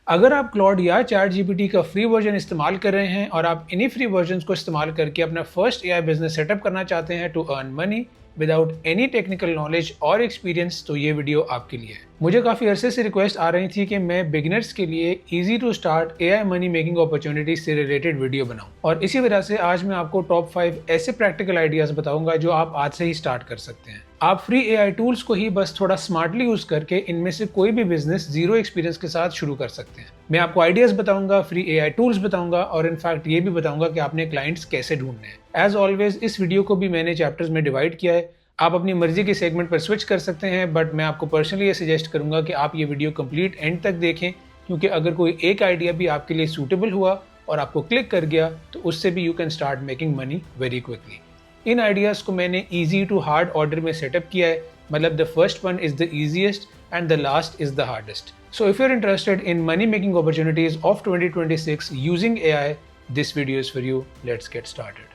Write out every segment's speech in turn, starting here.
अगर आप क्लॉड या चैट जीपीटी का फ्री वर्जन इस्तेमाल कर रहे हैं और आप इन्हीं फ्री वर्जन्स को इस्तेमाल करके अपना फर्स्ट एआई बिजनेस सेटअप करना चाहते हैं to earn money without any technical knowledge और एक्सपीरियंस, तो ये वीडियो आपके लिए है। मुझे काफ़ी अरसे से रिक्वेस्ट आ रही थी कि मैं बिगिनर्स के लिए easy to start AI money making opportunities से रिलेटेड वीडियो बनाऊं, और इसी वजह से आज मैं आपको टॉप 5 ऐसे प्रैक्टिकल आइडियाज बताऊंगा जो आप आज से ही स्टार्ट कर सकते हैं। आप फ्री एआई टूल्स को ही बस थोड़ा स्मार्टली यूज करके इनमें से कोई भी बिजनेस जीरो एक्सपीरियंस के साथ शुरू कर सकते हैं। मैं आपको आइडियाज बताऊंगा, फ्री एआई टूल्स बताऊंगा और इनफैक्ट ये भी बताऊंगा कि आपने क्लाइंट्स कैसे ढूंढने हैं। एज ऑलवेज इस वीडियो को भी मैंने चैप्टर्स में डिवाइड किया है। आप अपनी मर्जी के सेगमेंट पर स्विच कर सकते हैं, बट मैं आपको पर्सनली ये सजेस्ट करूंगा कि आप ये वीडियो कंप्लीट एंड तक देखें, क्योंकि अगर कोई एक आइडिया भी आपके लिए सूटेबल हुआ और आपको क्लिक कर गया तो उससे भी you can start making money very quickly. इन आइडियाज को मैंने ईजी टू हार्ड ऑर्डर में सेटअप किया है, मतलब the first one is the easiest and the last is the hardest. So if you are interested in money making opportunities of 2026 using AI, this video is for you. Let's get started.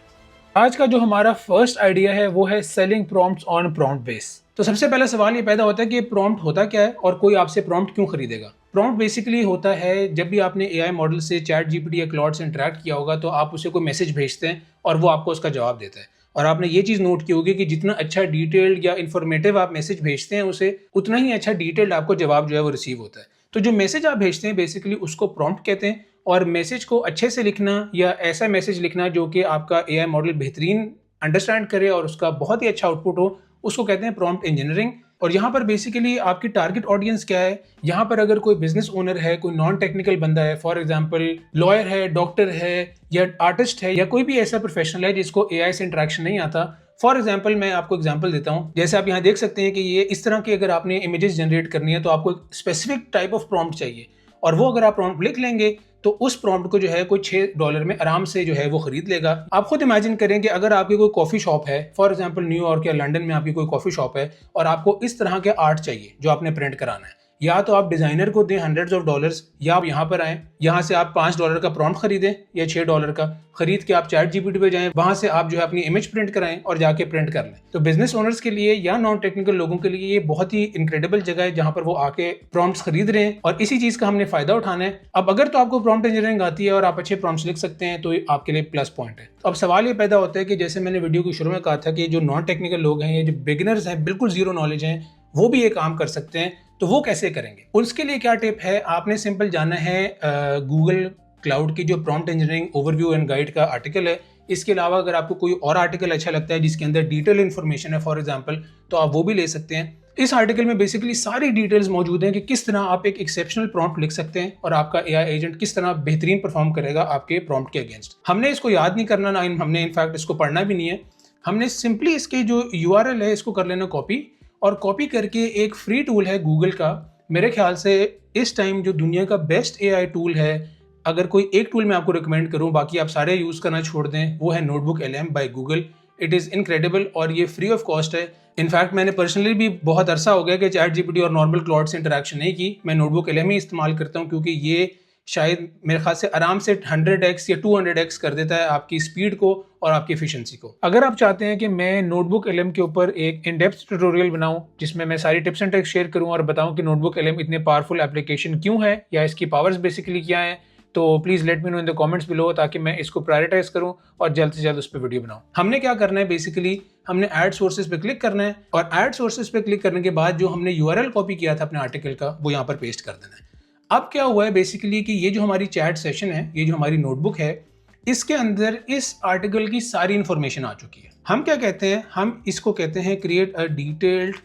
आज का जो हमारा first idea है वो है selling prompts on prompt base. तो सबसे पहला सवाल ये पैदा होता है कि प्रॉम्प्ट होता क्या है और कोई आपसे प्रॉम्प्ट क्यों खरीदेगा। प्रॉम्प्ट बेसिकली होता है जब भी आपने एआई मॉडल से, चैट जीपीटी या क्लॉड से इंटरेक्ट किया होगा तो आप उसे कोई मैसेज भेजते हैं और वो आपको उसका जवाब देता है। और आपने ये चीज़ नोट की होगी कि जितना अच्छा डिटेल्ड या इन्फॉर्मेटिव आप मैसेज भेजते हैं उसे, उतना ही अच्छा डिटेल्ड आपको जवाब जो है वो रिसीव होता है। तो जो मैसेज आप भेजते हैं बेसिकली उसको प्रॉम्प्ट कहते हैं, और मैसेज को अच्छे से लिखना या ऐसा मैसेज लिखना जो कि आपका एआई मॉडल बेहतरीन अंडरस्टैंड करे और उसका बहुत ही अच्छा आउटपुट हो, उसको कहते हैं प्रॉम्प्ट इंजीनियरिंग। और यहाँ पर बेसिकली आपकी टारगेट ऑडियंस क्या है। यहाँ पर अगर कोई बिजनेस ओनर है, कोई नॉन टेक्निकल बंदा है, फॉर एग्जांपल लॉयर है, डॉक्टर है या आर्टिस्ट है या कोई भी ऐसा प्रोफेशनल है जिसको एआई से इंटरेक्शन नहीं आता। फॉर एग्जाम्पल मैं आपको एग्जाम्पल देता हूँ, जैसे आप यहाँ देख सकते हैं कि ये इस तरह की अगर आपने इमेजेस जनरेट करनी है तो आपको एक स्पेसिफिक टाइप ऑफ प्रॉम्प्ट चाहिए, और वो अगर आप प्रॉम्प्ट लिख लेंगे तो उस प्रॉम्प्ट को जो है कोई $6 में आराम से जो है वो खरीद लेगा। आप खुद इमेजिन करें कि अगर आपकी कोई कॉफी शॉप है, फॉर एग्जांपल न्यूयॉर्क या लंदन में आपकी कोई कॉफी शॉप है और आपको इस तरह के आर्ट चाहिए जो आपने प्रिंट कराना है, या तो आप डिजाइनर को दें हंड्रेड्स ऑफ डॉलर्स, या आप यहाँ पर आए, यहाँ से आप $5 का प्रॉम्प्ट खरीदें या $6 का खरीद के आप चैट जीपीटी पे जाएं, वहां से आप जो है अपनी इमेज प्रिंट कराएं और जाके प्रिंट कर लें। तो बिजनेस ओनर्स के लिए या नॉन टेक्निकल लोगों के लिए ये बहुत ही इनक्रेडिबल जगह है जहां पर वो आके प्रॉम्प्ट्स खरीद रहे हैं, और इसी चीज का हमने फायदा उठाना है। अब अगर तो आपको प्रॉम्प्ट इंजीनियरिंग आती है और आप अच्छे प्रॉम्प्ट्स लिख सकते हैं तो आपके लिए प्लस पॉइंट है। तो अब सवाल ये पैदा होता है कि जैसे मैंने वीडियो की शुरू में कहा था कि जो नॉन टेक्निकल लोग हैं, ये जो बिगिनर्स हैं, बिल्कुल जीरो नॉलेज हैं, वो भी ये काम कर सकते हैं, तो वो कैसे करेंगे। उसके लिए क्या टिप है, आपने सिंपल जाना है गूगल क्लाउड की जो prompt engineering overview and guide का आर्टिकल है। इसके अलावा अगर आपको कोई और आर्टिकल अच्छा लगता है जिसके अंदर डिटेल इन्फॉर्मेशन है फॉर एग्जांपल, तो आप वो भी ले सकते हैं। इस आर्टिकल में बेसिकली सारी डिटेल्स मौजूद हैं कि किस तरह आप एक एक्सेप्शनल प्रॉम्प्ट लिख सकते हैं और आपका एआई एजेंट किस तरह बेहतरीन परफॉर्म करेगा आपके प्रॉम्प्ट के अगेंस्ट। हमने इसको याद नहीं करना, ना हमने इनफैक्ट इसको पढ़ना भी नहीं है। हमने सिंपली इसके जो यूआरएल है इसको कर लेना कॉपी, और कॉपी करके एक फ्री टूल है गूगल का, मेरे ख्याल से इस टाइम जो दुनिया का बेस्ट एआई टूल है, अगर कोई एक टूल मैं आपको रिकमेंड करूं, बाकी आप सारे यूज़ करना छोड़ दें, वो है notebook LM by Google. It is incredible और ये फ्री ऑफ कॉस्ट है। इनफैक्ट मैंने पर्सनली भी बहुत अरसा हो गया कि चैट जीपीटी और नॉर्मल क्लाउड से इंटरेक्शन नहीं की, मैं नोटबुक LM ही इस्तेमाल करता हूँ, क्योंकि ये शायद मेरे ख्याल से आराम से 100x या 200x कर देता है आपकी स्पीड को और आपकी एफिशिएंसी को। अगर आप चाहते हैं कि मैं नोटबुक LM के ऊपर एक इन डेप्थ ट्यूटोरियल बनाऊं जिसमें मैं सारी टिप्स एंड ट्रिक्स शेयर करूं और बताऊं कि नोटबुक LM इतने पावरफुल एप्लीकेशन क्यों है या इसकी पावर्स बेसिकली क्या हैं, तो please let me know in the comments below, ताकि मैं इसको प्रायोरिटाइज करूं और जल्द से जल्द उस पर वीडियो बनाऊं। हमने क्या करना है, बेसिकली हमने ऐड सोर्सेज पे क्लिक करना है, और ऐड सोर्सेज पे क्लिक करने के बाद जो हमने यूआरएल कॉपी किया था अपने आर्टिकल का, वो यहाँ पर पेस्ट कर देना है। अब क्या हुआ है बेसिकली कि ये जो हमारी चैट सेशन है, ये जो हमारी नोटबुक है, इसके अंदर इस आर्टिकल की सारी इंफॉर्मेशन आ चुकी है। हम क्या कहते हैं, हम इसको कहते हैं create a detailed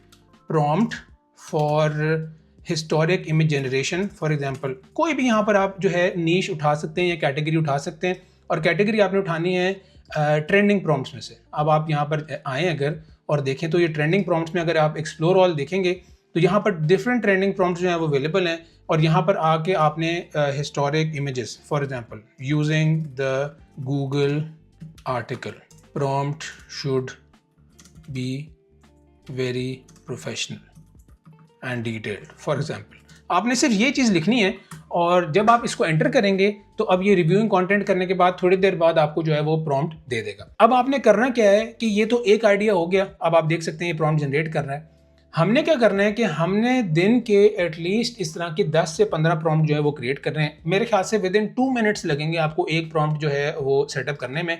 prompt for historic image generation. For example कोई भी यहाँ पर आप जो है नीश उठा सकते हैं या कैटेगरी उठा सकते हैं, और कैटेगरी आपने उठानी है ट्रेंडिंग प्रॉम्प्ट्स में से। अब आप यहाँ पर आए अगर और देखें तो ये ट्रेंडिंग प्रॉम्प्ट्स में अगर आप एक्सप्लोर ऑल देखेंगे तो यहाँ पर डिफरेंट ट्रेंडिंग प्रॉम्प्ट्स जो है वो अवेलेबल हैं, और यहाँ पर आके आपने historic images, for example using the Google article prompt should be very professional and detailed, for example आपने सिर्फ ये चीज़ लिखनी है, और जब आप इसको एंटर करेंगे तो अब ये रिव्यूइंग कंटेंट करने के बाद थोड़ी देर बाद आपको जो है वो प्रॉम्प्ट दे देगा। अब आपने करना क्या है कि ये तो एक आइडिया हो गया, अब आप देख सकते हैं ये प्रॉम्प्ट जनरेट कर रहा है। हमने क्या करना है कि हमने दिन के एटलीस्ट इस तरह के 10 से 15 प्रॉम्प्ट जो है वो क्रिएट करने हैं। मेरे ख्याल से विद इन 2 मिनट्स लगेंगे आपको एक प्रॉम्प्ट जो है वो सेटअप करने में।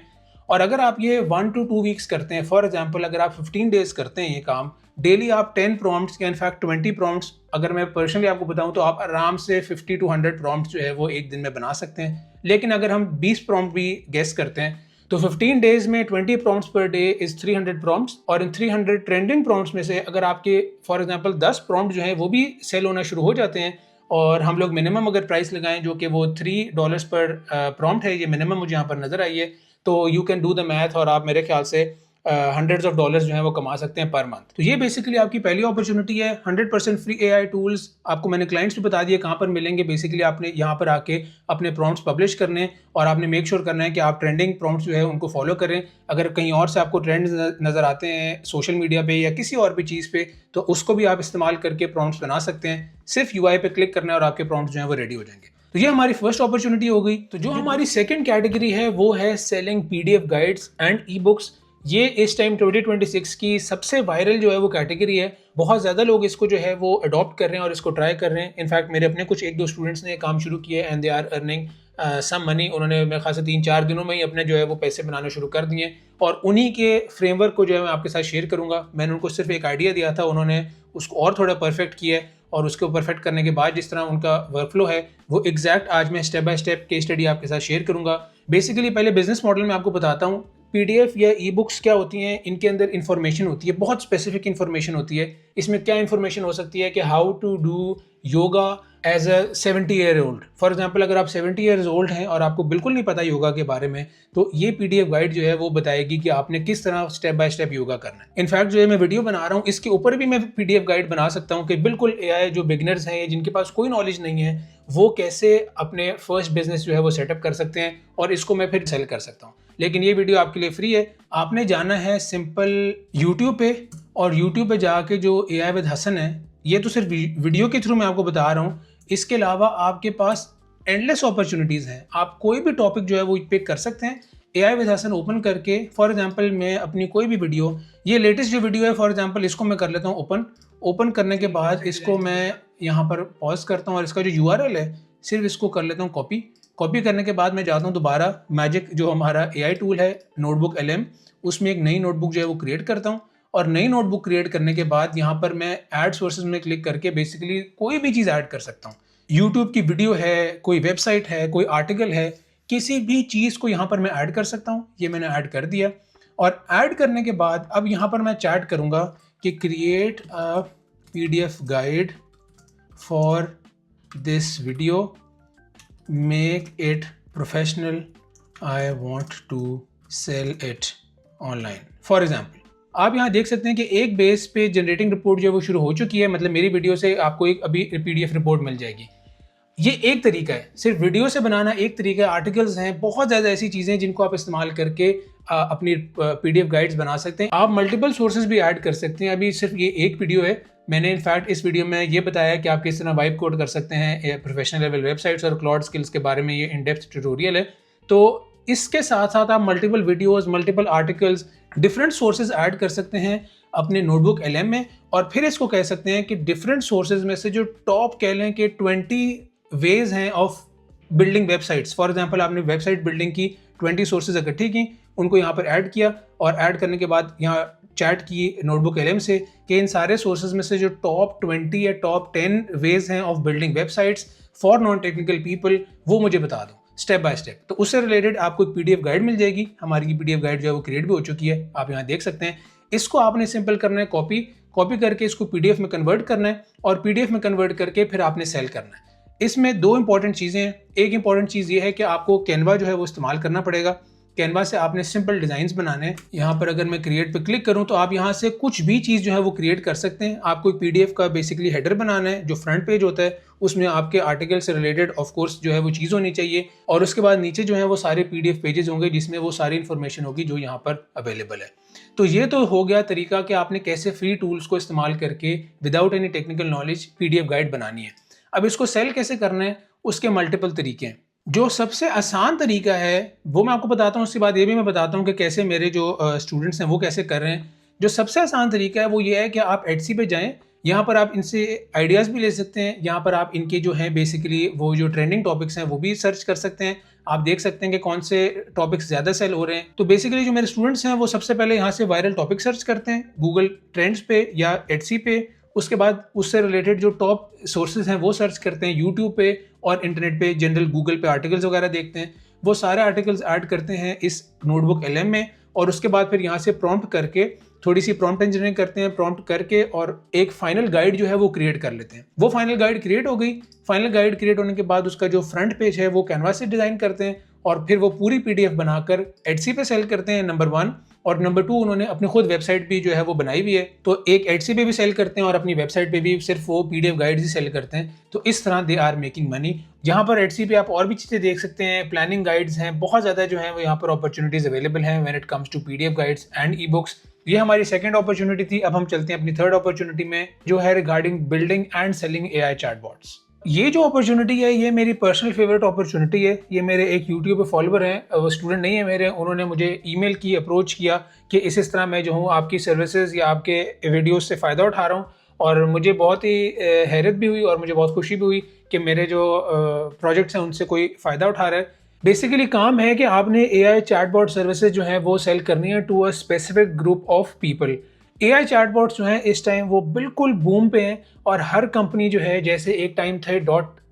और अगर आप ये 1 to 2 वीक्स करते हैं, फॉर एग्जांपल अगर आप 15 डेज करते हैं ये काम, डेली आप 10 प्रॉम्प्ट्स या इनफैक्ट 20 प्रॉम्प्ट्स, अगर मैं पर्सनली आपको बताऊं तो आप आराम से 50 to 100 प्रॉम्प्ट्स जो है वो एक दिन में बना सकते हैं। लेकिन अगर हम 20 प्रॉम्प्ट भी गेस करते हैं तो 15 डेज में 20 prompts per day is 300 prompts, और इन 300 ट्रेंडिंग प्रॉम्प्ट्स में से अगर आपके फॉर एग्जांपल 10 प्रॉम्प्ट जो है वो भी सेल होना शुरू हो जाते हैं, और हम लोग मिनिमम अगर प्राइस लगाएं जो कि वो $3 पर प्रॉम्प्ट है, ये मिनिमम मुझे यहाँ पर नजर आई है, तो you can do the math और आप मेरे ख्याल से हंड्रेड्स ऑफ डॉलर्स जो है वो कमा सकते हैं पर मंथ। तो ये बेसिकली आपकी पहली अपॉर्चुनिटी है। 100% फ्री एआई टूल्स आपको मैंने क्लाइंट्स भी बता दिए कहाँ पर मिलेंगे। बेसिकली आपने यहाँ पर आके अपने प्रॉम्प्ट्स पब्लिश करने और आपने मेक श्योर करना है कि आप ट्रेंडिंग प्रॉम्प्ट्स जो है उनको फॉलो करें। अगर कहीं और से आपको ट्रेंड्स नजर आते हैं सोशल मीडिया पे या किसी और भी चीज़ पे, तो उसको भी आप इस्तेमाल करके प्रॉम्प्ट्स बना सकते हैं। सिर्फ यूआई पे क्लिक करना है और आपके प्रॉम्प्ट्स जो है वो रेडी हो जाएंगे। तो ये हमारी फर्स्ट अपॉर्चुनिटी हो गई। तो जो हमारी सेकंड कैटेगरी है वो है selling PDF guides and ebooks. ये इस टाइम 2026 की सबसे वायरल जो है वो कैटेगरी है। बहुत ज़्यादा लोग इसको जो है वो अडॉप्ट कर रहे हैं और इसको ट्राई कर रहे हैं। इनफैक्ट मेरे अपने कुछ एक दो स्टूडेंट्स ने काम शुरू किया and they are earning some money. उन्होंने मेरे ख्याल से 3-4 दिनों में ही अपने जो है वो पैसे बनाने शुरू कर दिए, और उन्हीं के फ्रेमवर्क को जो है मैं आपके साथ शेयर करूंगा। मैंने उनको सिर्फ एक आइडिया दिया था, उन्होंने उसको और थोड़ा परफेक्ट किया है, और उसको परफेक्ट करने के बाद जिस तरह उनका वर्कफ्लो है वो एग्जैक्ट आज मैं step by step case study आपके साथ शेयर करूंगा। बेसिकली पहले बिजनेस मॉडल में आपको बताता हूँ पीडीएफ या ई बुक्स क्या होती हैं। इनके अंदर इन्फॉर्मेशन होती है, बहुत स्पेसिफिक इन्फॉर्मेशन होती है। इसमें क्या इन्फॉर्मेशन हो सकती है कि how to do yoga as a 70 year old. For example अगर आप 70 ईयर्स ओल्ड हैं और आपको बिल्कुल नहीं पता योगा के बारे में, तो ये पीडीएफ गाइड जो है वो बताएगी कि आपने किस तरह स्टेप बाय स्टेप योगा करना है। इनफैक्ट जो है मैं वीडियो बना रहा हूँ इसके ऊपर भी मैं पीडीएफ गाइड बना सकता हूँ कि बिल्कुल एआई जो बिगनर्स हैं जिनके पास कोई नॉलेज नहीं है वो कैसे अपने फर्स्ट बिजनेस जो है वो सेटअप कर सकते हैं, और इसको मैं फिर सेल कर सकता हूँ। लेकिन ये वीडियो आपके लिए फ्री है। आपने जाना है सिंपल यूट्यूब पे, और यूट्यूब पे जाके जो एआई विद हसन है, ये तो सिर्फ वीडियो के थ्रू मैं आपको बता रहा हूँ। इसके अलावा आपके पास एंडलेस अपॉर्चुनिटीज़ हैं। आप कोई भी टॉपिक जो है वो पिक कर सकते हैं। एआई विद हसन ओपन करके फॉर एग्जांपल मैं अपनी कोई भी वीडियो, ये लेटेस्ट जो वीडियो है फॉर एग्जांपल इसको मैं कर लेता हूँ ओपन करने के बाद इसको मैं यहाँ पर पॉज करता हूँ और इसका जो यूआरएल है सिर्फ इसको कर लेता हूँ कॉपी करने के बाद मैं जाता हूँ दोबारा मैजिक जो हमारा एआई टूल है नोटबुक LM, उसमें एक नई नोटबुक जो है वो क्रिएट करता हूँ। और नई नोटबुक क्रिएट करने के बाद यहाँ पर मैं ऐड सोर्सेज में क्लिक करके बेसिकली कोई भी चीज़ ऐड कर सकता हूँ। यूट्यूब की वीडियो है, कोई वेबसाइट है, कोई आर्टिकल है, किसी भी चीज़ को यहाँ पर मैं ऐड कर सकता हूँ। ये मैंने ऐड कर दिया, और ऐड करने के बाद अब यहाँ पर मैं चैट करूँगा कि create a PDF guide for this video, make it professional, I want to sell it online. For example आप यहाँ देख सकते हैं कि एक बेस पे जनरेटिंग रिपोर्ट जो है वो शुरू हो चुकी है। मतलब मेरी वीडियो से आपको एक अभी पीडीएफ रिपोर्ट मिल जाएगी। ये एक तरीका है, सिर्फ वीडियो से बनाना एक तरीका है। आर्टिकल्स हैं, बहुत ज़्यादा ऐसी चीज़ें जिनको आप इस्तेमाल करके अपनी पीडीएफ गाइड्स बना सकते हैं। आप मल्टीपल सोर्सेज भी ऐड कर सकते हैं। अभी सिर्फ ये एक वीडियो है, मैंने इनफैक्ट इस वीडियो में ये बताया कि आप किस तरह वाइब कोड कर सकते हैं प्रोफेशनल लेवल वेबसाइट्स और क्लाउड स्किल्स के बारे में ये इन डेप्थ ट्यूटोरियल है। तो इसके साथ साथ आप multiple videos, multiple articles, different sources add कर सकते हैं अपने नोटबुक LM में, और फिर इसको कह सकते हैं कि डिफरेंट सोर्सेज में से जो टॉप कह लें कि 20 वेज हैं of building websites. For example आपने वेबसाइट बिल्डिंग की 20 सोर्सेज इकट्ठी की, उनको यहाँ पर ऐड किया, और ऐड करने के बाद यहाँ चैट की नोटबुक LM से कि इन सारे सोर्सेज में से जो टॉप 20 या टॉप 10 वेज हैं of building websites for non technical people, वो मुझे बता दो स्टेप बाय स्टेप। तो उससे रिलेटेड आपको एक पीडीएफ गाइड मिल जाएगी। हमारी पीडीएफ गाइड जो है वो क्रिएट भी हो चुकी है, आप यहाँ देख सकते हैं। इसको आपने सिंपल करना है कॉपी करके इसको पीडीएफ में कन्वर्ट करना है, और पीडीएफ में कन्वर्ट करके फिर आपने सेल करना है। इसमें दो इंपॉर्टेंट चीज़ें हैं। एक इंपॉर्टेंट चीज़ ये है कि आपको कैनवा जो है वो इस्तेमाल करना पड़ेगा। कैनवा से आपने सिंपल डिजाइन्स बनाने हैं। यहाँ पर अगर मैं क्रिएट पे क्लिक करूँ तो आप यहाँ से कुछ भी चीज़ जो है वो क्रिएट कर सकते हैं। आपको एक पीडीएफ का बेसिकली हेडर बनाना है, जो फ्रंट पेज होता है उसमें आपके आर्टिकल से रिलेटेड ऑफ कोर्स जो है वो चीज़ होनी चाहिए, और उसके बाद नीचे जो है वो सारे पीडीएफ पेजेस होंगे जिसमें वो सारी इन्फॉर्मेशन होगी जो यहाँ पर अवेलेबल है। तो ये तो हो गया तरीका कि आपने कैसे फ्री टूल्स को इस्तेमाल करके without any technical knowledge PDF guide बनानी है। अब इसको सेल कैसे करना है, उसके मल्टीपल तरीके हैं। जो सबसे आसान तरीका है वो मैं आपको बताता हूँ, उसके बाद ये भी मैं बताता हूँ कि कैसे मेरे जो स्टूडेंट्स हैं वो कैसे कर रहे हैं। जो सबसे आसान तरीका है वो ये है कि आप एटसी पे जाएं, यहाँ पर आप इनसे आइडियाज़ भी ले सकते हैं, यहाँ पर आप इनके जो हैं बेसिकली वो जो ट्रेंडिंग टॉपिक्स हैं वो भी सर्च कर सकते हैं। आप देख सकते हैं कि कौन से टॉपिक्स ज़्यादा सेल हो रहे हैं। तो बेसिकली जो मेरे स्टूडेंट्स हैं वो सबसे पहले यहाँ से वायरल टॉपिक सर्च करते हैं गूगल ट्रेंड्स पे या एटसी पे, उसके बाद उससे रिलेटेड जो टॉप सोर्सेज हैं वो सर्च करते हैं यूट्यूब पे और इंटरनेट पे जनरल गूगल पे आर्टिकल्स वगैरह देखते हैं। वो सारे आर्टिकल्स ऐड करते हैं इस नोटबुक LM में और उसके बाद फिर यहाँ से प्रॉम्प्ट करके थोड़ी सी प्रॉम्प्ट इंजीनियरिंग करते हैं, प्रॉम्प्ट करके और एक फाइनल गाइड जो है वो क्रिएट कर लेते हैं। वो फाइनल गाइड क्रिएट हो गई। फाइनल गाइड क्रिएट होने के बाद उसका जो फ्रंट पेज है वो कैनवास से डिजाइन करते हैं और फिर वो पूरी PDF बनाकर एटसी पे सेल करते हैं, नंबर 1। और नंबर 2 उन्होंने अपनी खुद वेबसाइट भी जो है वो बनाई हुई है, तो एक एटसी पे भी सेल करते हैं और अपनी वेबसाइट पे भी सिर्फ वो PDF गाइड्स ही सेल करते हैं। तो इस तरह दे आर मेकिंग मनी। यहाँ पर एटसी पे आप और भी चीज़ें देख सकते हैं, प्लानिंग गाइड्स हैं, बहुत ज़्यादा जो है वो यहाँ पर अपॉर्चुनिटीज अवेलेबल हैं when it comes to PDF guides and ebooks. ये हमारी सेकंड अपॉर्चुनिटी थी। अब हम चलते हैं अपनी थर्ड अपॉर्चुनिटी में जो है regarding building and selling AI chatbots. ये जो अपॉर्चुनिटी है ये मेरी पर्सनल फेवरेट अपॉर्चुनिटी है। ये मेरे एक यूट्यूब पे फॉलोअर हैं, वो स्टूडेंट नहीं है मेरे, उन्होंने मुझे ईमेल की, अप्रोच किया कि इस तरह मैं जो हूँ आपकी सर्विसेज या आपके वीडियोस से फ़ायदा उठा रहा हूँ। और मुझे बहुत ही हैरत भी हुई और मुझे बहुत खुशी भी हुई कि मेरे जो प्रोजेक्ट्स हैं उनसे कोई फ़ायदा उठा रहा है। बेसिकली काम है कि आपने AI चैटबॉट सर्विसेज जो है वो सेल करनी है to a specific group of people. AI chatbots जो हैं इस टाइम वो बिल्कुल बूम पे हैं और हर कंपनी जो है, जैसे एक टाइम थे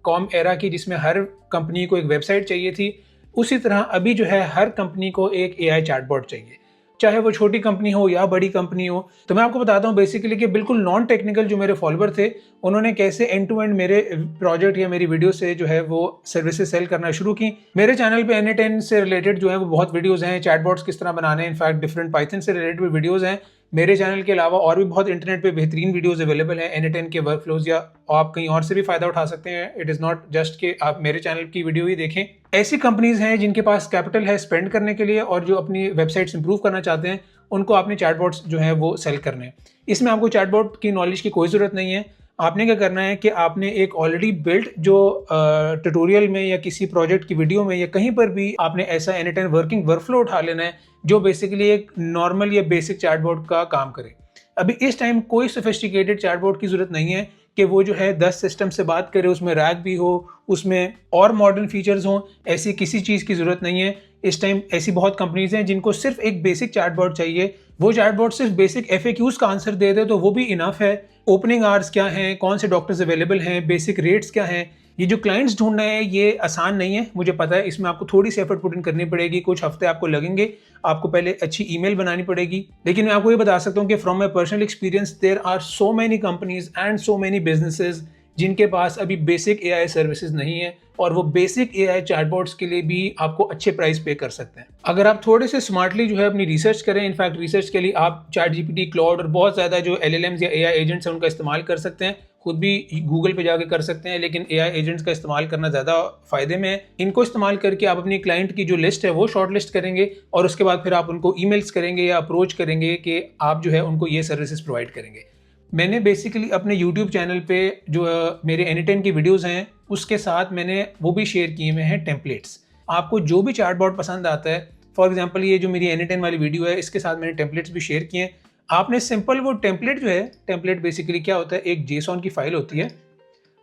.com एरा की जिसमें हर कंपनी को एक वेबसाइट चाहिए थी, उसी तरह अभी जो है हर कंपनी को एक AI चैटबॉट चाहिए, चाहे वो छोटी कंपनी हो या बड़ी कंपनी हो। तो मैं आपको बताता हूँ बेसिकली कि बिल्कुल नॉन टेक्निकल जो मेरे फॉलोअर थे उन्होंने कैसे एंड टू एंड मेरे प्रोजेक्ट या मेरी वीडियो से जो है वो सर्विसेज सेल करना शुरू की। मेरे चैनल पे N10 से रिलेटेड जो है वो बहुत वीडियोस हैं, चैटबॉट्स किस तरह बनाने हैं, इनफैक्ट डिफरेंट पाइथन से रिलेटेड भी वीडियोस हैं। मेरे चैनल के अलावा और भी बहुत इंटरनेट पे बेहतरीन वीडियोस अवेलेबल हैं N10 के वर्कफ्लोज, या आप कहीं और से भी फायदा उठा सकते हैं। इट इज़ नॉट जस्ट कि आप मेरे चैनल की वीडियो ही देखें। ऐसी कंपनीज हैं जिनके पास कैपिटल है स्पेंड करने के लिए और जो अपनी वेबसाइट्स इंप्रूव करना चाहते हैं, उनको आपने चैटबॉट्स जो है वो सेल करने हैं। इसमें आपको चैटबॉट की नॉलेज की कोई ज़रूरत नहीं है। आपने क्या करना है कि आपने एक ऑलरेडी बिल्ट जो ट्यूटोरियल में या किसी प्रोजेक्ट की वीडियो में या कहीं पर भी आपने ऐसा N10 वर्किंग वर्कफ्लो उठा लेना है जो बेसिकली एक नॉर्मल या बेसिक चैटबॉट का काम करे। अभी इस टाइम कोई सोफिस्टिकेटेड चैटबॉट की ज़रूरत नहीं है कि वो जो है 10 सिस्टम से बात करे, उसमें रैग भी हो, उसमें और मॉडर्न फीचर्स हों, ऐसी किसी चीज़ की ज़रूरत नहीं है। इस टाइम ऐसी बहुत कंपनीज हैं जिनको सिर्फ एक बेसिक चैटबॉट चाहिए। वो चैटबॉट सिर्फ बेसिक FAQs का आंसर दे दे तो वो भी इनफ है। ओपनिंग आवर्स क्या हैं, कौन से डॉक्टर्स अवेलेबल हैं, बेसिक रेट्स क्या हैं, ये जो क्लाइंट्स ढूंढना है ये आसान नहीं है, मुझे पता है। इसमें आपको थोड़ी सी एफर्ट पुट इन करनी पड़ेगी, कुछ हफ्ते आपको लगेंगे, आपको पहले अच्छी ईमेल बनानी पड़ेगी। लेकिन मैं आपको ये बता सकता हूँ कि from my personal experience there are so many companies and so many businesses जिनके पास अभी बेसिक AI सर्विसेज नहीं है और वो बेसिक AI चैटबॉट्स के लिए भी आपको अच्छे प्राइस पे कर सकते हैं। अगर आप थोड़े से स्मार्टली जो है अपनी रिसर्च करें, इनफैक्ट रिसर्च के लिए आप ChatGPT, क्लाउड और बहुत ज़्यादा जो LLMs या AI एजेंट्स हैं उनका इस्तेमाल कर सकते हैं। खुद भी गूगल पे जाके कर सकते हैं, लेकिन AI एजेंट्स का इस्तेमाल करना ज़्यादा फ़ायदे में है। इनको इस्तेमाल करके आप अपनी क्लाइंट की जो लिस्ट है वो शॉर्ट लिस्ट करेंगे और उसके बाद फिर आप उनको ईमेल्स करेंगे या अप्रोच करेंगे कि आप जो है उनको ये सर्विसेज प्रोवाइड करेंगे। मैंने बेसिकली अपने YouTube चैनल पे जो मेरे N10 की वीडियोस हैं उसके साथ मैंने वो भी शेयर किए हुए हैं टेम्पलेट्स। आपको जो भी चैटबॉट पसंद आता है, फॉर एग्जांपल ये जो मेरी N10 वाली वीडियो है इसके साथ मैंने टेम्पलेट्स भी शेयर किए हैं। आपने सिंपल वो टेम्पलेट जो है, टेम्पलेट बेसिकली क्या होता है, एक JSON की फाइल होती है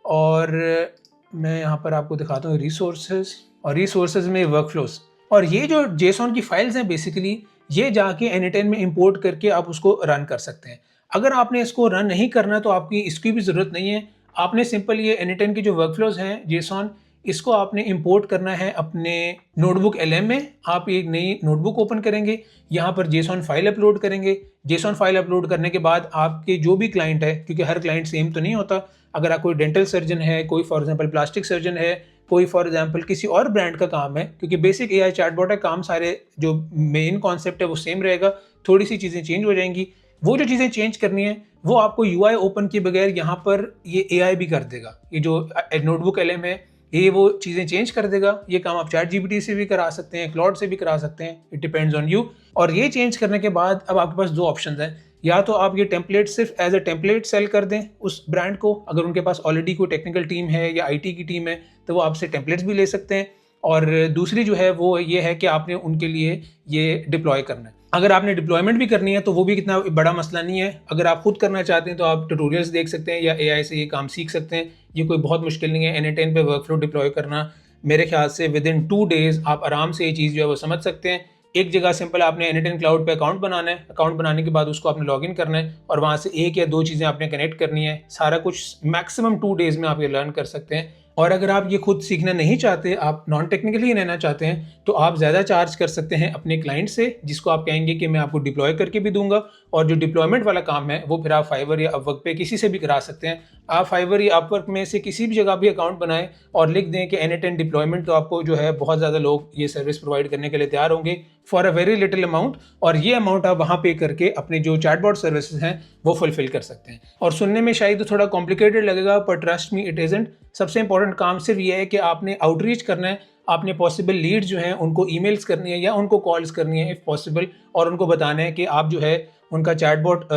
और मैं यहाँ पर आपको दिखाता हूँ रिसोर्सेज, और रिसोर्सेज में वर्कफ्लोज, और ये जो JSON की फाइल्स हैं बेसिकली ये जाके N10 में इंपोर्ट करके आप उसको रन कर सकते हैं। अगर आपने इसको रन नहीं करना तो आपकी इसकी भी ज़रूरत नहीं है। आपने सिंपल ये N10 की जो वर्कफ्लोज हैं JSON, इसको आपने इंपोर्ट करना है अपने नोटबुक LM में। आप एक नई नोटबुक ओपन करेंगे, यहाँ पर JSON फाइल अपलोड करेंगे। JSON फाइल अपलोड करने के बाद आपके जो भी क्लाइंट है, क्योंकि हर क्लाइंट सेम तो नहीं होता, अगर आप कोई डेंटल सर्जन है, कोई फॉर एग्जांपल प्लास्टिक सर्जन है, कोई फॉर एग्जांपल किसी और ब्रांड का काम है, क्योंकि बेसिक AI चैटबॉट है, काम सारे जो मेन कॉन्सेप्ट है वो सेम रहेगा, थोड़ी सी चीज़ें चेंज हो जाएंगी। वो जो चीज़ें चेंज करनी है वो आपको UI ओपन किए बगैर यहाँ पर ये AI भी कर देगा। ये जो नोटबुक LM है ये वो चीज़ें चेंज कर देगा। ये काम आप ChatGPT से भी करा सकते हैं, क्लाउड से भी करा सकते हैं, इट डिपेंड्स ऑन यू। और ये चेंज करने के बाद अब आपके पास दो ऑप्शन हैं, या तो आप ये टेम्पलेट सिर्फ एज अ टेम्पलेट सेल कर दें उस ब्रांड को, अगर उनके पास ऑलरेडी कोई टेक्निकल टीम है या IT की टीम है तो वो आपसे टेम्पलेट्स भी ले सकते हैं। और दूसरी जो है वो ये है कि आपने उनके लिए ये डिप्लॉय करना है। अगर आपने डिप्लॉयमेंट भी करनी है तो वो भी कितना बड़ा मसला नहीं है। अगर आप खुद करना चाहते हैं तो आप ट्यूटोरियल्स देख सकते हैं या एआई से ये काम सीख सकते हैं। ये कोई बहुत मुश्किल नहीं है। N10 पे वर्कफ्लो डिप्लॉय करना मेरे ख्याल से विद इन 2 डेज़ आप आराम से ये चीज़ जो है वो समझ सकते हैं। एक जगह सिंपल आपने N10 क्लाउड पे अकाउंट बनाना है। अकाउंट बनाने के बाद उसको आपने लॉगिन करना है और वहाँ से 1 या 2 चीज़ें आपने कनेक्ट करनी है। सारा कुछ मैक्सिमम 2 डेज़ में आप ये लर्न कर सकते हैं। और अगर आप ये खुद सीखना नहीं चाहते, आप नॉन टेक्निकल ही रहना चाहते हैं, तो आप ज़्यादा चार्ज कर सकते हैं अपने क्लाइंट से, जिसको आप कहेंगे कि मैं आपको डिप्लॉय करके भी दूंगा। और जो डिप्लॉयमेंट वाला काम है वो फिर आप फाइवर या अपवर्क पे किसी से भी करा सकते हैं। आप फाइवर या अपवर्क में से किसी भी जगह भी अकाउंट बनाएं और लिख दें कि N10 डिप्लॉयमेंट, तो आपको जो है बहुत ज़्यादा लोग ये सर्विस प्रोवाइड करने के लिए तैयार होंगे for a very little amount. और ये अमाउंट आप वहाँ पे करके अपने जो चैटबॉट सर्विसेज हैं वो फुलफिल कर सकते हैं। और सुनने में शायद थोड़ा कॉम्प्लिकेटेड लगेगा, पर ट्रस्ट मी इट इज़न्ट। सबसे इंपॉर्टेंट काम सिर्फ ये है कि आपने आउटरीच करना है। आपने पॉसिबल लीड जो हैं उनको ईमेल्स करनी है या उनको कॉल्स करनी है इफ़ पॉसिबल, और उनको बताना है कि आप जो है उनका चैटबॉट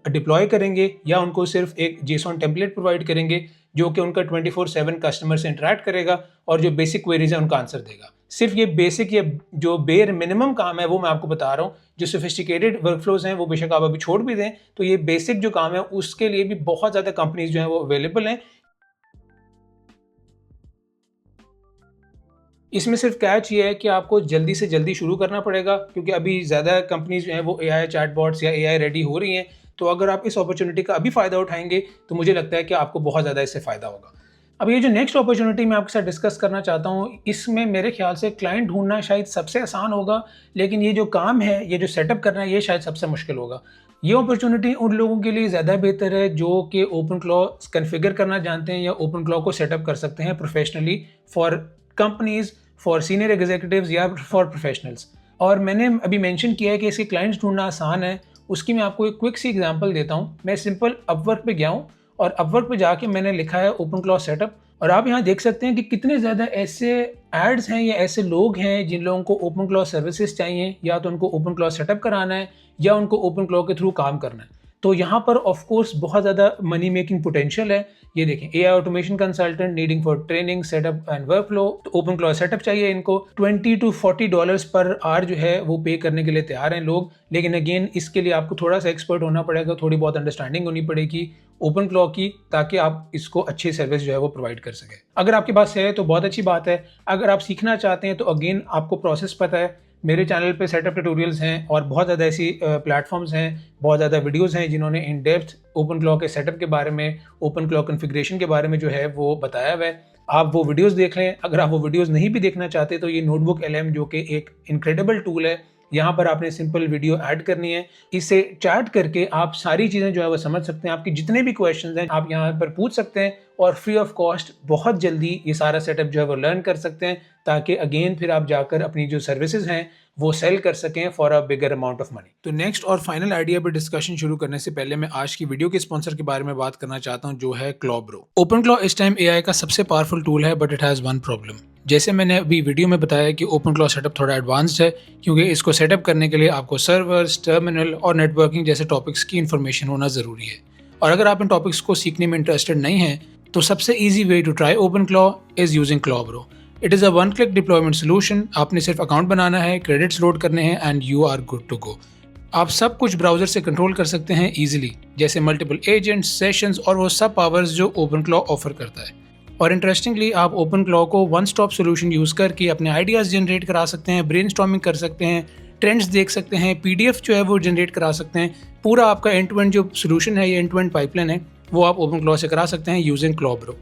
डिप्लॉय करेंगे या उनको सिर्फ एक JSON टेम्पलेट प्रोवाइड करेंगे जो कि उनका 24/7 कस्टमर से इंटरेक्ट करेगा और जो बेसिक क्वेरीज है उनका आंसर देगा। सिर्फ ये बेसिक, ये जो बेयर मिनिमम काम है वो मैं आपको बता रहा हूँ। जो सोफिस्टिकेटेड वर्कफ्लोज हैं वो बेशक आप अभी छोड़ भी दें, तो ये बेसिक जो काम है उसके लिए भी बहुत ज़्यादा कंपनीज जो हैं वो अवेलेबल हैं। इसमें सिर्फ कैच ये है कि आपको जल्दी से जल्दी शुरू करना पड़ेगा, क्योंकि अभी ज़्यादा कंपनीज जो हैं वो एआई चैटबॉट्स या एआई रेडी हो रही हैं। तो अगर आप इस अपॉर्चुनिटी का अभी फ़ायदा उठाएंगे तो मुझे लगता है कि आपको बहुत ज़्यादा इससे फ़ायदा होगा। अब ये जो नेक्स्ट अपॉर्चुनिटी मैं आपके साथ डिस्कस करना चाहता हूँ, इसमें मेरे ख्याल से क्लाइंट ढूंढना शायद सबसे आसान होगा, लेकिन ये जो काम है, ये जो सेटअप करना है, ये शायद सबसे मुश्किल होगा। ये अपॉर्चुनिटी उन लोगों के लिए ज़्यादा बेहतर है जो कि ओपन क्लॉ कन्फिगर करना जानते हैं या ओपन क्लॉ को सेटअप कर सकते हैं professionally for companies, for senior executives या फॉर प्रोफेशनल्स। और मैंने अभी मेंशन किया है कि इसके क्लाइंट्स ढूंढना आसान है। उसकी मैं आपको एक क्विक सी एग्जांपल देता हूँ। मैं सिंपल अपवर्क पे गया हूँ और अपवर्क पे जाके मैंने लिखा है ओपन क्लॉ सेटअप, और आप यहाँ देख सकते हैं कि कितने ज़्यादा ऐसे एड्स हैं या ऐसे लोग हैं जिन लोगों को ओपन क्लॉ सर्विसेज चाहिए, या तो उनको ओपन क्लॉ सेटअप कराना है या उनको ओपन क्लॉ के थ्रू काम करना है। तो यहाँ पर ऑफ कोर्स बहुत ज़्यादा मनी मेकिंग पोटेंशियल है। ये देखें, AI automation consultant needing for training setup and workflow. तो ओपन क्लॉ सेटअप चाहिए इनको। $20 to $40 पर आवर जो है वो पे करने के लिए तैयार हैं लोग। लेकिन अगेन इसके लिए आपको थोड़ा सा एक्सपर्ट होना पड़ेगा, थोड़ी बहुत अंडरस्टैंडिंग होनी पड़ेगी ओपन क्लॉ की, ताकि आप इसको अच्छी सर्विस जो है वो प्रोवाइड कर सकें। अगर आपके पास है तो बहुत अच्छी बात है। अगर आप सीखना चाहते हैं तो अगेन आपको प्रोसेस पता है। मेरे चैनल पे सेटअप ट्यूटोरियल्स हैं और बहुत ज़्यादा ऐसी प्लेटफॉर्म्स हैं, बहुत ज़्यादा वीडियोस हैं जिन्होंने इन डेप्थ ओपन क्लॉ के सेटअप के बारे में, ओपन क्लॉ कॉन्फ़िगरेशन के बारे में जो है वो बताया हुआ है। आप वो वीडियोस देख लें। अगर आप वो वीडियोस नहीं भी देखना चाहते तो ये नोटबुक LM जो कि एक इनक्रेडिबल टूल है, यहाँ पर आपने सिंपल वीडियो ऐड करनी है। इससे चैट करके आप सारी चीज़ें जो है वो समझ सकते हैं। आपके जितने भी क्वेश्चंस हैं आप यहाँ पर पूछ सकते हैं और फ्री ऑफ कॉस्ट बहुत जल्दी ये सारा सेटअप जो है वो लर्न कर सकते हैं, ताकि अगेन फिर आप जाकर अपनी जो सर्विसेज हैं वो सेल कर सकें for a bigger amount of money. तो नेक्स्ट और फाइनल आइडिया पर डिस्कशन शुरू करने से पहले मैं आज की वीडियो के स्पॉन्सर के बारे में बात करना चाहता हूं, जो है क्लॉब्रो। ओपन क्लॉ इस टाइम एआई का सबसे पावरफुल टूल है, but it has one problem. जैसे मैंने अभी वीडियो में बताया कि ओपन क्लॉ सेटअप थोड़ा एडवांस्ड है, क्योंकि इसको सेटअप करने के लिए आपको सर्वर्स, टर्मिनल और नेटवर्किंग जैसे टॉपिक्स की इन्फॉर्मेशन होना ज़रूरी है। और अगर आप इन टॉपिक्स को सीखने में इंटरेस्टेड नहीं हैं तो सबसे easy way to try OpenClaw is using Clawbro. It is a one click deployment solution. आपने सिर्फ अकाउंट बनाना है, क्रेडिट्स लोड करने हैं and you are good to go. आप सब कुछ ब्राउजर से कंट्रोल कर सकते हैं इजीली, जैसे मल्टीपल एजेंट्स, सेशंस और वो सब पावर्स जो ओपन क्लॉ ऑफर करता है। और इंटरेस्टिंगली आप ओपन क्लॉ को वन स्टॉप सोल्यूशन यूज़ करके अपने आइडियाज़ जनरेट करा सकते हैं, ब्रेनस्टॉर्मिंग कर सकते हैं, ट्रेंड्स देख सकते हैं, PDF जो है वो जनरेट करा सकते हैं। पूरा आपका एंड टू एंड जो सोल्यूशन है, ये एंड टू एंड पाइपलाइन है, वो आप ओपन क्लॉ से करा सकते हैं using क्लॉब्रो।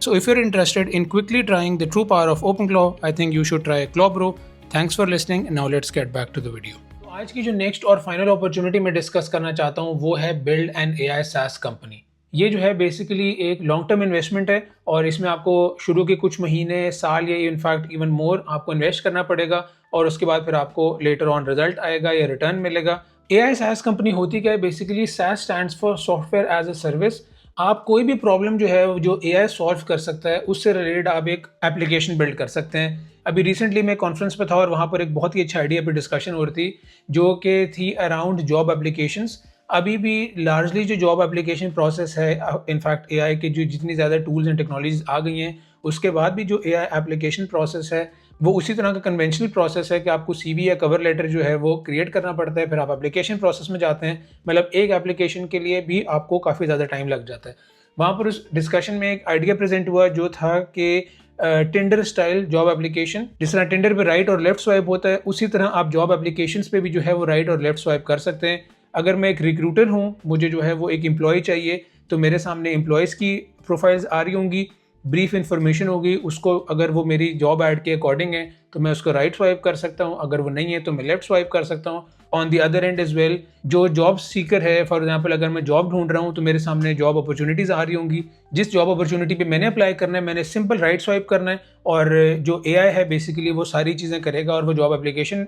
So if you're interested in quickly trying the true power of OpenClaw, I think you should try Clawbro. Thanks for listening and now let's get back to the video. तो आज की जो next और final opportunity मैं discuss करना चाहता हूँ वो है build an AI SaaS company. ये जो है बेसिकली एक लॉन्ग टर्म इन्वेस्टमेंट है और इसमें आपको शुरू के कुछ महीने, साल या इनफैक्ट इवन मोर आपको इन्वेस्ट करना पड़ेगा और उसके बाद फिर आपको लेटर ऑन रिजल्ट आएगा या रिटर्न मिलेगा। AI SaaS कंपनी होती क्या है? Basically SaaS stands for software as a service. आप कोई भी प्रॉब्लम जो है जो AI सॉल्व कर सकता है उससे रिलेटेड आप एक एप्लीकेशन बिल्ड कर सकते हैं। अभी रिसेंटली मैं कॉन्फ्रेंस पे था और वहाँ पर एक बहुत ही अच्छा आइडिया पे डिस्कशन हो रही थी जो कि थी अराउंड जॉब एप्लीकेशंस। अभी भी लार्जली जो जॉब एप्लीकेशन प्रोसेस है, इनफैक्ट AI के जो जितनी ज़्यादा टूल्स एंड टेक्नोलॉजीज आ गई हैं उसके बाद भी जो AI एप्लीकेशन प्रोसेस है वो उसी तरह का कन्वेंशनल प्रोसेस है कि आपको सीवी या कवर लेटर जो है वो क्रिएट करना पड़ता है, फिर आप एप्लीकेशन प्रोसेस में जाते हैं। मतलब एक एप्लीकेशन के लिए भी आपको काफ़ी ज़्यादा टाइम लग जाता है। वहाँ पर उस डिस्कशन में एक आइडिया प्रेजेंट हुआ जो था कि टिंडर स्टाइल जॉब एप्लीकेशन, जिस तरह टिंडर पे राइट और लेफ्ट स्वाइप होता है उसी तरह आप जॉब एप्लीकेशंस पे भी जो है वो राइट और लेफ्ट स्वाइप कर सकते हैं। अगर मैं एक रिक्रूटर हूँ, मुझे जो है वो एक एम्प्लॉय चाहिए, तो मेरे सामने एम्प्लॉयज़ की प्रोफाइल्स आ रही होंगी, ब्रीफ इन्फॉर्मेशन होगी, उसको अगर वो मेरी जॉब ऐड के अकॉर्डिंग है तो मैं उसको राइट स्वाइप कर सकता हूँ, अगर वो नहीं है तो मैं लेफ्ट स्वाइप कर सकता हूँ। On the other end as well, जो जॉब सीकर है, फॉर एग्जांपल अगर मैं जॉब ढूंढ रहा हूँ तो मेरे सामने जॉब अपॉर्चुनिटीज़ आ रही होंगी, जिस जॉब अपॉर्चुनिटी पे मैंने अप्लाई करना है मैंने सिंपल राइट स्वाइप करना है और जो एआई है बेसिकली वो सारी चीज़ें करेगा और वो जॉब एप्लीकेशन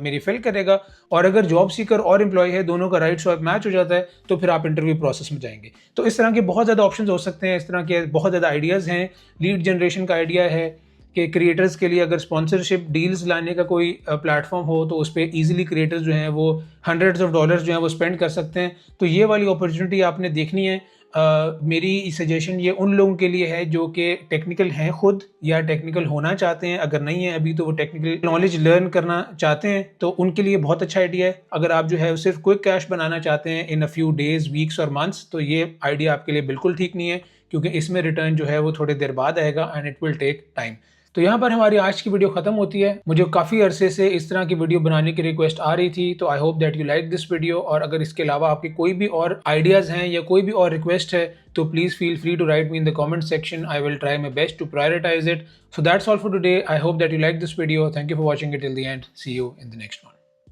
मेरी फिल करेगा। और अगर जॉब सीकर और एम्प्लॉय है, दोनों का राइट स्वाइप मैच हो जाता है तो फिर आप इंटरव्यू प्रोसेस में जाएंगे। तो इस तरह के बहुत ज़्यादा ऑप्शन हो सकते हैं, इस तरह के बहुत ज़्यादा आइडियाज़ हैं। लीड जनरेशन का आइडिया है कि क्रिएटर्स के लिए अगर स्पॉन्सरशिप डील्स लाने का कोई प्लेटफॉर्म हो तो उस पर ईजिली क्रिएटर्स जो हैं वो हंड्रेड्स ऑफ डॉलर्स जो हैं वो स्पेंड कर सकते हैं। तो ये वाली अपॉर्चुनिटी आपने देखनी है। मेरी सजेशन ये उन लोगों के लिए है जो कि टेक्निकल हैं खुद या टेक्निकल होना चाहते हैं, अगर नहीं है अभी तो वो टेक्निकल नॉलेज लर्न करना चाहते हैं तो उनके लिए बहुत अच्छा आइडिया है। अगर आप जो है सिर्फ क्विक कैश बनाना चाहते हैं इन अ फ्यू डेज, वीक्स और मंथ्स, तो ये आइडिया आपके लिए बिल्कुल ठीक नहीं है, क्योंकि इसमें रिटर्न जो है वो थोड़ी देर बाद आएगा and it will take time. तो यहाँ पर हमारी आज की वीडियो खत्म होती है। मुझे काफ़ी अरसे से इस तरह की वीडियो बनाने की रिक्वेस्ट आ रही थी, तो आई hope that you like this video. और अगर इसके अलावा आपके कोई भी और आइडियाज़ हैं या कोई भी और रिक्वेस्ट है तो please feel free to write me in the comment section. I will try my best to prioritise it. So that's all for today. I hope that you like this video. Thank you for watching it till the end. See you in the next one.